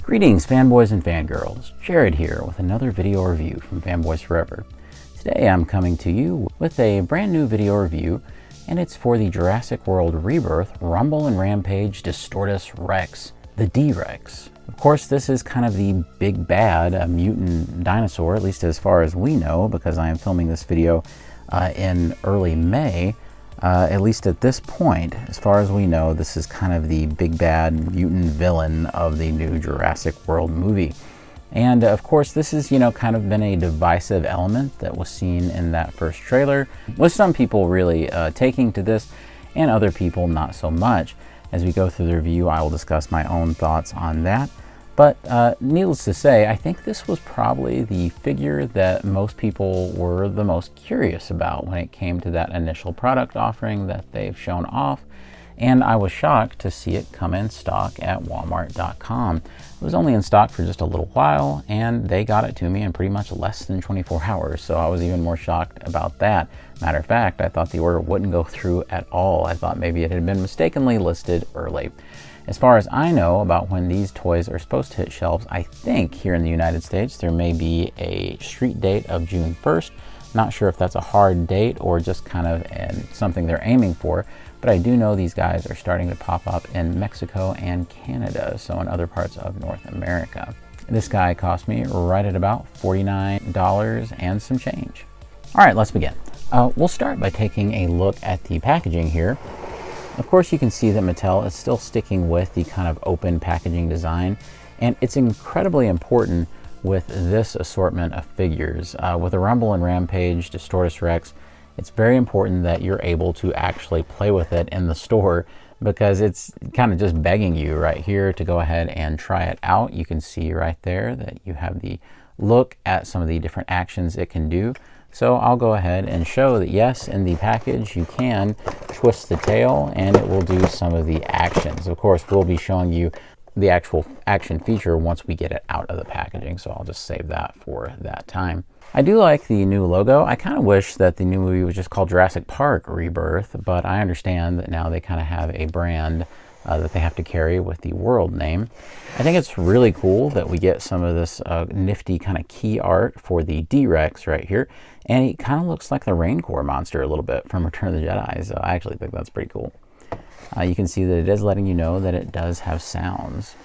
Greetings fanboys and fangirls, Jared here with another video review from Fanboys Forever. Today I'm coming to you with a brand new video review, and it's for the Jurassic World Rebirth Rumble and Rampage Distortus Rex, the D-Rex. Of course, this is kind of the big bad mutant dinosaur, at least as far as we know, because I am filming this video in early May. At least at this point, as far as we know, this is kind of the big bad mutant villain of the new Jurassic World movie. And of course, this is, kind of been a divisive element that was seen in that first trailer, with some people really taking to this and other people not so much. As we go through the review, I will discuss my own thoughts on that. But needless to say, I think this was probably the figure that most people were the most curious about when it came to that initial product offering that they've shown off. And I was shocked to see it come in stock at Walmart.com. It was only in stock for just a little while, and they got it to me in pretty much less than 24 hours. So I was even more shocked about that. Matter of fact, I thought the order wouldn't go through at all. I thought maybe it had been mistakenly listed early. As far as I know about when these toys are supposed to hit shelves, I think here in the United States there may be a street date of June 1st. Not sure if that's a hard date or just kind of something they're aiming for, but I do know these guys are starting to pop up in Mexico and Canada, so in other parts of North America. This guy cost me right at about $49 and some change. All right, let's begin. We'll start by taking a look at the packaging here. Of course, you can see that Mattel is still sticking with the kind of open packaging design, and it's incredibly important with this assortment of figures. With the Rumble and Rampage Distortus Rex, it's very important that you're able to actually play with it in the store, because it's kind of just begging you right here to go ahead and try it out. You can see right there that you have the look at some of the different actions it can do. So I'll go ahead and show that yes, in the package you can twist the tail and it will do some of the actions. Of course, we'll be showing you the actual action feature once we get it out of the packaging, so I'll just save that for that time. I do like the new logo. I kind of wish that the new movie was just called Jurassic Park Rebirth, but I understand that now they kind of have a brand that they have to carry with the world name. I think it's really cool that we get some of this nifty kind of key art for the D-Rex right here, and it kind of looks like the Raincore monster a little bit from Return of the Jedi, so I actually think that's pretty cool. You can see that it is letting you know that it does have sounds.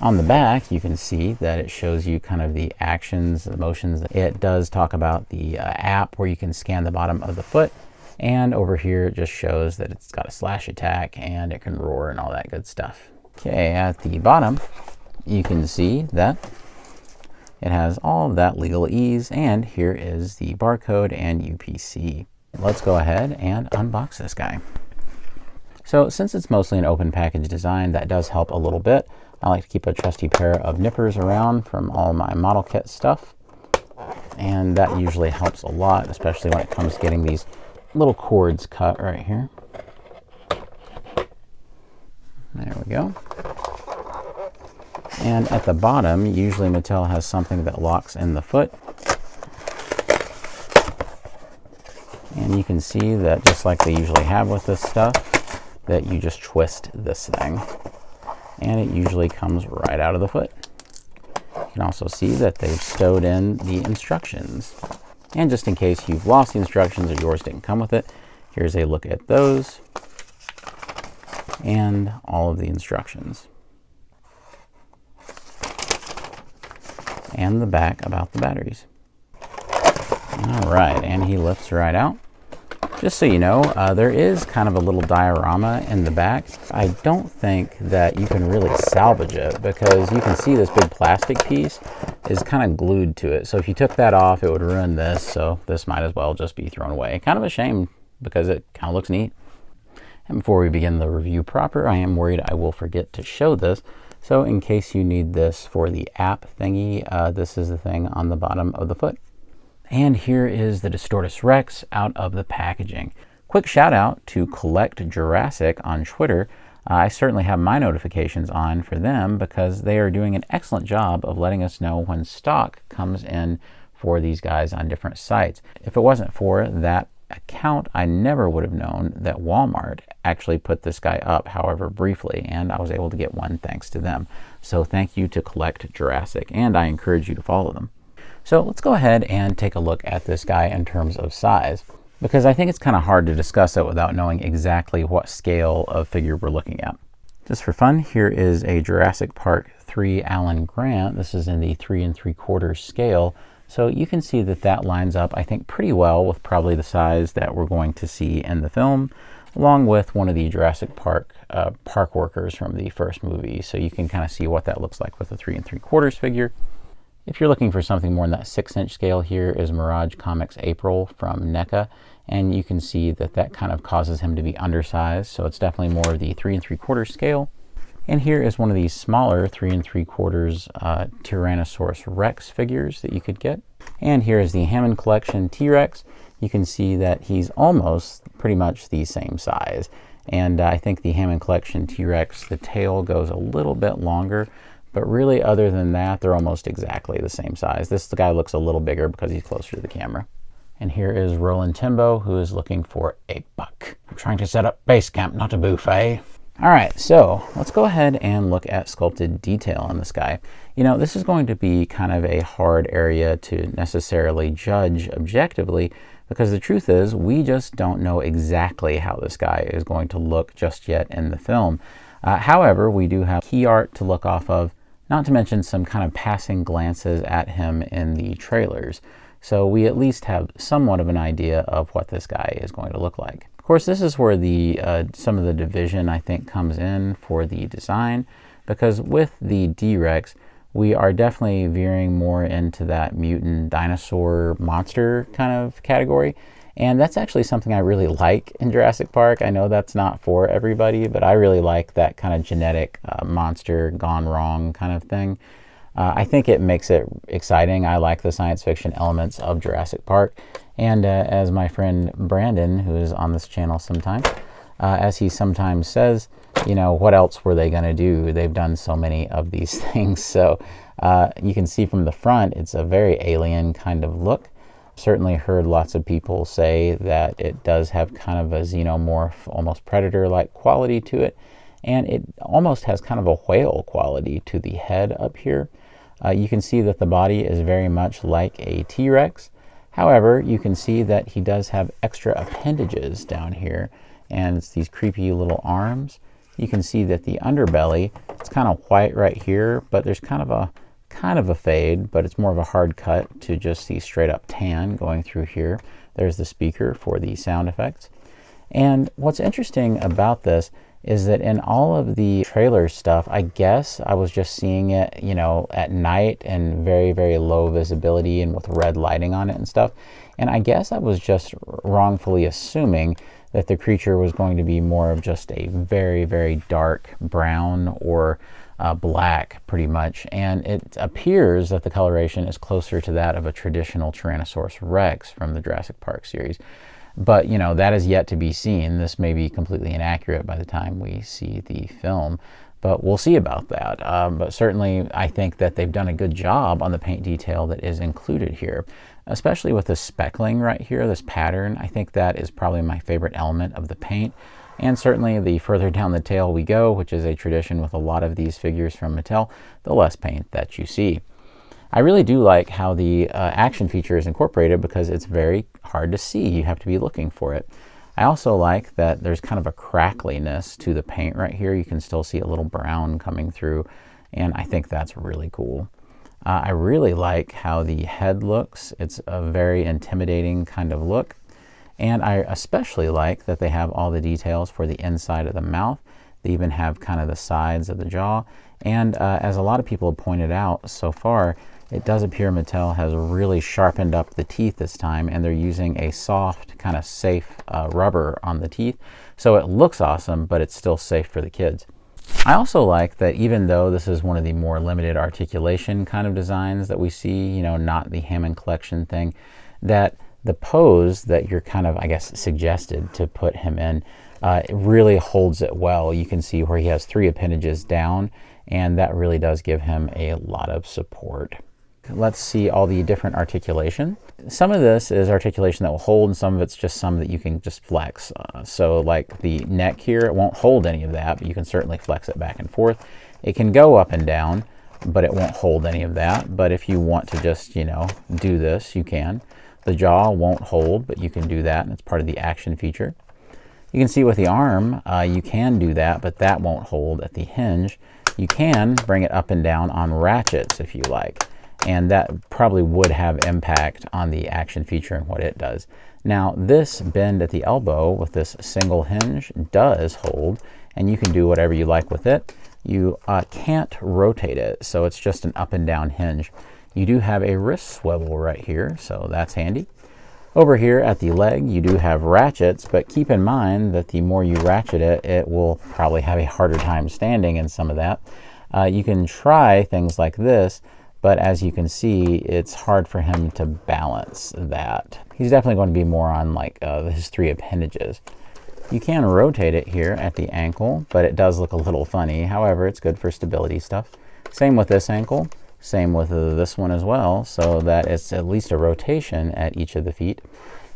On the back, you can see that it shows you kind of the actions, the motions. It does talk about the app where you can scan the bottom of the foot. And over here, it just shows that it's got a slash attack and it can roar and all that good stuff. Okay, at the bottom, you can see that it has all of that legalese, and here is the barcode and UPC. Let's go ahead and unbox this guy. So since it's mostly an open package design, that does help a little bit. I like to keep a trusty pair of nippers around from all my model kit stuff, and that usually helps a lot, especially when it comes to getting these little cords cut right here. There we go. And at the bottom, usually Mattel has something that locks in the foot. And you can see that just like they usually have with this stuff, that you just twist this thing. And it usually comes right out of the foot. You can also see that they've stowed in the instructions. And just in case you've lost the instructions or yours didn't come with it, here's a look at those and all of the instructions. And the back about the batteries. All right, and he lifts right out. Just so you know, there is kind of a little diorama in the back. I don't think that you can really salvage it, because you can see this big plastic piece is kind of glued to it. So if you took that off, it would ruin this. So this might as well just be thrown away. Kind of a shame, because it kind of looks neat. And before we begin the review proper, I am worried I will forget to show this. So in case you need this for the app thingy, this is the thing on the bottom of the foot. And here is the Distortus Rex out of the packaging. Quick shout out to Collect Jurassic on Twitter. I certainly have my notifications on for them, because they are doing an excellent job of letting us know when stock comes in for these guys on different sites. If it wasn't for that account, I never would have known that Walmart actually put this guy up, however briefly, and I was able to get one thanks to them. So thank you to Collect Jurassic, and I encourage you to follow them. So let's go ahead and take a look at this guy in terms of size, because I think it's kind of hard to discuss it without knowing exactly what scale of figure we're looking at. Just for fun, here is a Jurassic Park 3 Alan Grant. This is in the 3 3/4 scale. So you can see that that lines up, I think, pretty well with probably the size that we're going to see in the film, along with one of the Jurassic Park park workers from the first movie. So you can kind of see what that looks like with a 3 3/4 figure. If you're looking for something more in that 6-inch scale, here is Mirage Comics April from NECA, and you can see that that kind of causes him to be undersized, so it's definitely more of the 3 3/4 scale. And here is one of these smaller 3 3/4 Tyrannosaurus Rex figures that you could get. And here is the Hammond Collection T-Rex. You can see that he's almost pretty much the same size. And I think the Hammond Collection T-Rex, the tail goes a little bit longer, but really other than that, they're almost exactly the same size. This guy looks a little bigger because he's closer to the camera. And here is Roland Timbo, who is looking for a buck. I'm trying to set up base camp, not a buffet. All right, so let's go ahead and look at sculpted detail on this guy. You know, this is going to be kind of a hard area to necessarily judge objectively, because the truth is we just don't know exactly how this guy is going to look just yet in the film. However, we do have key art to look off of, not to mention some kind of passing glances at him in the trailers. So we at least have somewhat of an idea of what this guy is going to look like. Of course, this is where the some of the division, I think, comes in for the design, because with the D-Rex, we are definitely veering more into that mutant dinosaur monster kind of category. And that's actually something I really like in Jurassic Park. I know that's not for everybody, but I really like that kind of genetic monster gone wrong kind of thing. I think it makes it exciting. I like the science fiction elements of Jurassic Park. And as my friend Brandon, who is on this channel sometimes, as he sometimes says, you know, what else were they going to do? They've done so many of these things. So you can see from the front, it's a very alien kind of look. Certainly heard lots of people say that it does have kind of a xenomorph, almost predator-like quality to it. And it almost has kind of a whale quality to the head up here. You can see that the body is very much like a T-Rex. However, you can see that he does have extra appendages down here, and it's these creepy little arms. You can see that the underbelly, it's kind of white right here, but there's kind of a fade, but it's more of a hard cut to just the straight up tan going through here. There's the speaker for the sound effects. And what's interesting about this is that in all of the trailer stuff, I guess I was just seeing it, you know, at night and very, very low visibility and with red lighting on it and stuff. And I guess I was just wrongfully assuming that the creature was going to be more of just a very, very dark brown or black pretty much. And it appears that the coloration is closer to that of a traditional Tyrannosaurus Rex from the Jurassic Park series. But, you know, that is yet to be seen. This may be completely inaccurate by the time we see the film, but we'll see about that. But certainly, I think that they've done a good job on the paint detail that is included here, especially with the speckling right here, this pattern. I think that is probably my favorite element of the paint. And certainly, the further down the tail we go, which is a tradition with a lot of these figures from Mattel, the less paint that you see. I really do like how the action feature is incorporated, because it's very hard to see. You have to be looking for it. I also like that there's kind of a crackliness to the paint right here. You can still see a little brown coming through, and I think that's really cool. I really like how the head looks. It's a very intimidating kind of look. And I especially like that they have all the details for the inside of the mouth. They even have kind of the sides of the jaw. And as a lot of people have pointed out so far, it does appear Mattel has really sharpened up the teeth this time, and they're using a soft, kind of safe rubber on the teeth. So it looks awesome, but it's still safe for the kids. I also like that even though this is one of the more limited articulation kind of designs that we see, you know, not the Hammond Collection thing, that the pose that you're kind of, I guess, suggested to put him in, it really holds it well. You can see where he has 3 appendages down, and that really does give him a lot of support. let's see all the different articulation. Some of this is articulation that will hold, and some of it's just some that you can just flex. So like the neck here, it won't hold any of that, but you can certainly flex it back and forth. It can go up and down, but it won't hold any of that. But if you want to just, you know, do this, you can. The jaw won't hold, but you can do that, and it's part of the action feature. You can see with the arm, you can do that, but that won't hold at the hinge. You can bring it up and down on ratchets if you like, and that probably would have impact on the action feature and what it does. Now, this bend at the elbow with this single hinge does hold, and you can do whatever you like with it. You can't rotate it, so it's just an up and down hinge. You do have a wrist swivel right here, so that's handy. Over here at the leg, you do have ratchets, but keep in mind that the more you ratchet it, it will probably have a harder time standing in some of that. You can try things like this, but as you can see, it's hard for him to balance that. He's definitely going to be more on like his 3 appendages. You can rotate it here at the ankle, but it does look a little funny. However, it's good for stability stuff. Same with this ankle. Same with this one as well, so that it's at least a rotation at each of the feet.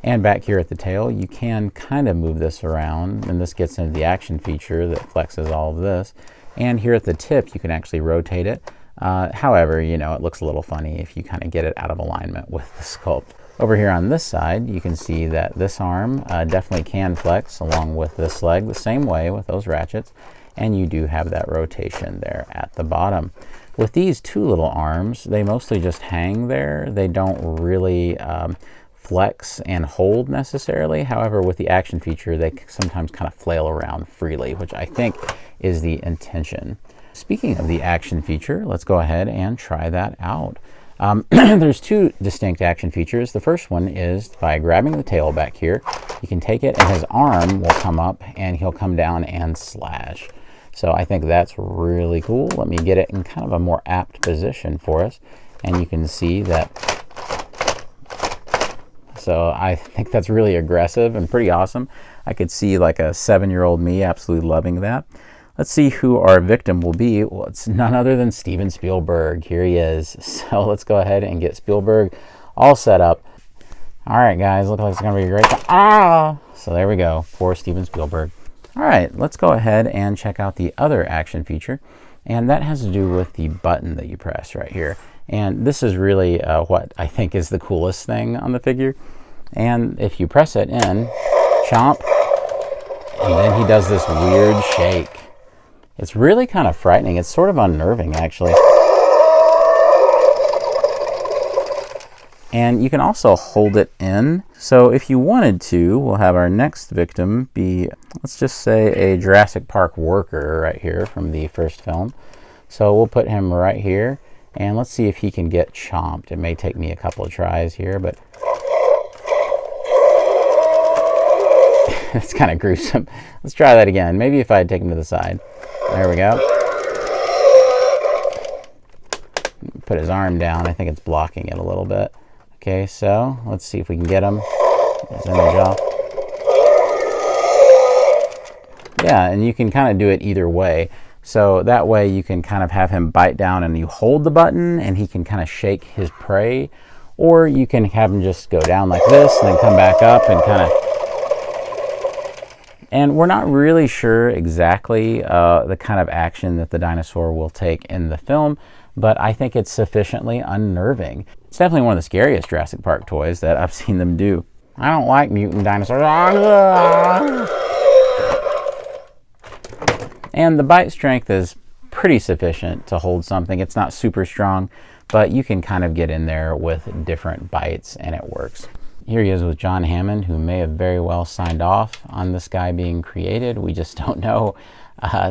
And back here at the tail, you can kind of move this around, and this gets into the action feature that flexes all of this. And here at the tip, you can actually rotate it. However, you know, it looks a little funny if you kind of get it out of alignment with the sculpt. Over here on this side, you can see that this arm definitely can flex along with this leg the same way with those ratchets, and you do have that rotation there at the bottom. With these 2 little arms, they mostly just hang there. They don't really flex and hold necessarily. However, with the action feature, they sometimes kind of flail around freely, which I think is the intention. Speaking of the action feature, let's go ahead and try that out. There's 2 distinct action features. The first one is by grabbing the tail back here, you can take it and his arm will come up and he'll come down and slash. So I think that's really cool. Let me get it in kind of a more apt position for us. And you can see that. So I think that's really aggressive and pretty awesome. I could see like a 7-year-old me absolutely loving that. Let's see who our victim will be. Well, it's none other than Steven Spielberg. Here he is. So let's go ahead and get Spielberg all set up. All right, guys, looks like it's going to be great. So there we go. Poor Steven Spielberg. All right, let's go ahead and check out the other action feature, and that has to do with the button that you press right here. And this is really what I think is the coolest thing on the figure. And if you press it in, chomp, and then he does this weird shake. It's really kind of frightening. It's sort of unnerving, actually. And you can also hold it in. So if you wanted to, we'll have our next victim be, let's just say, a Jurassic Park worker right here from the first film. So we'll put him right here, and let's see if he can get chomped. It may take me a couple of tries here, but it's kind of gruesome. Let's try that again. Maybe if I had taken him to the side. There we go. Put his arm down. I think it's blocking it a little bit. Okay, so let's see if we can get him. He's in the jaw. Yeah, and you can kind of do it either way. So that way you can kind of have him bite down and you hold the button and he can kind of shake his prey. Or you can have him just go down like this and then come back up and kind of... And we're not really sure exactly the kind of action that the dinosaur will take in the film, but I think it's sufficiently unnerving. It's definitely one of the scariest Jurassic Park toys that I've seen them do. I don't like mutant dinosaurs. And the bite strength is pretty sufficient to hold something. It's not super strong, but you can kind of get in there with different bites and it works. Here he is with John Hammond, who may have very well signed off on this guy being created. We just don't know.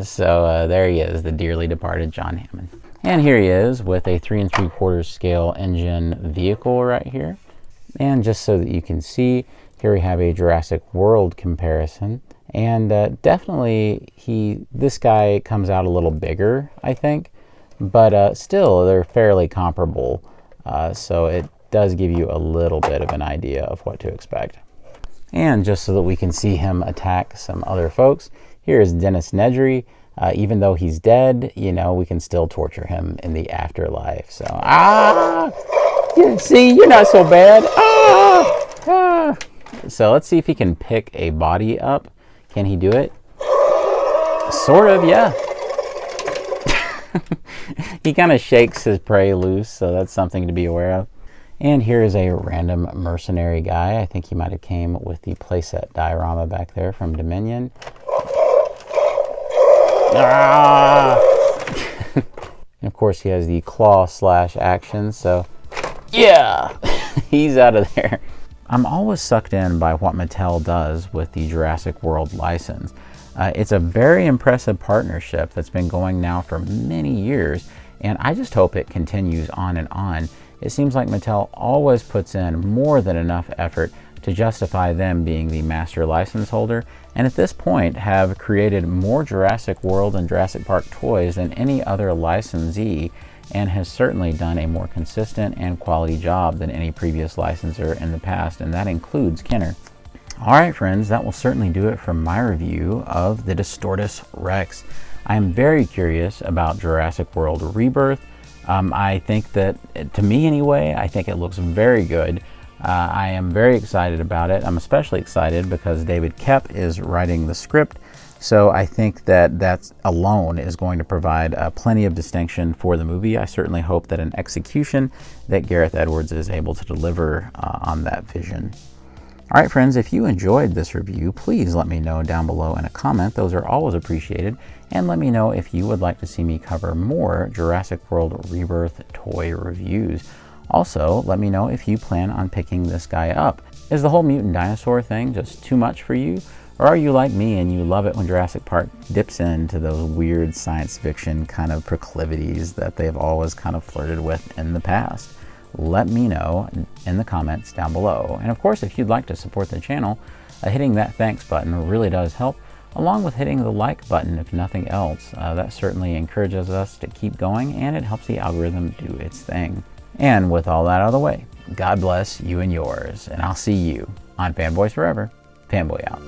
So there he is, the dearly departed John Hammond. And here he is with a 3 3/4 scale engine vehicle right here. And just so that you can see, here we have a Jurassic World comparison. And definitely this guy comes out a little bigger, I think. But still, they're fairly comparable. So it does give you a little bit of an idea of what to expect. And just so that we can see him attack some other folks, here is Dennis Nedry. Even though he's dead, you know, we can still torture him in the afterlife. So, yeah, see, you're not so bad. So let's see if he can pick a body up. Can he do it? Sort of, yeah. He kind of shakes his prey loose, so that's something to be aware of. And here is a random mercenary guy. I think he might have came with the playset diorama back there from Dominion. And of course he has the claw slash action, so yeah, he's out of there. I'm always sucked in by what Mattel does with the Jurassic World license. It's a very impressive partnership that's been going now for many years, and I just hope it continues on and on. It seems like Mattel always puts in more than enough effort to justify them being the master license holder, and at this point have created more Jurassic World and Jurassic Park toys than any other licensee, and has certainly done a more consistent and quality job than any previous licensor in the past, and that includes Kenner. Alright friends, that will certainly do it for my review of the Distortus Rex. I am very curious about Jurassic World Rebirth. I think that, to me anyway, I think it looks very good. I am very excited about it. I'm especially excited because David Koepp is writing the script, so I think that alone is going to provide plenty of distinction for the movie. I certainly hope that in execution that Gareth Edwards is able to deliver on that vision. Alright friends, if you enjoyed this review, please let me know down below in a comment. Those are always appreciated. And let me know if you would like to see me cover more Jurassic World Rebirth toy reviews. Also, let me know if you plan on picking this guy up. Is the whole mutant dinosaur thing just too much for you? Or are you like me and you love it when Jurassic Park dips into those weird science fiction kind of proclivities that they've always kind of flirted with in the past? Let me know in the comments down below. And of course, if you'd like to support the channel, hitting that thanks button really does help, along with hitting the like button if nothing else. That certainly encourages us to keep going, and it helps the algorithm do its thing. And with all that out of the way, God bless you and yours, and I'll see you on Fanboys Forever. Fanboy out.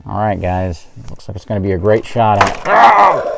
Alright guys, looks like it's going to be a great shot at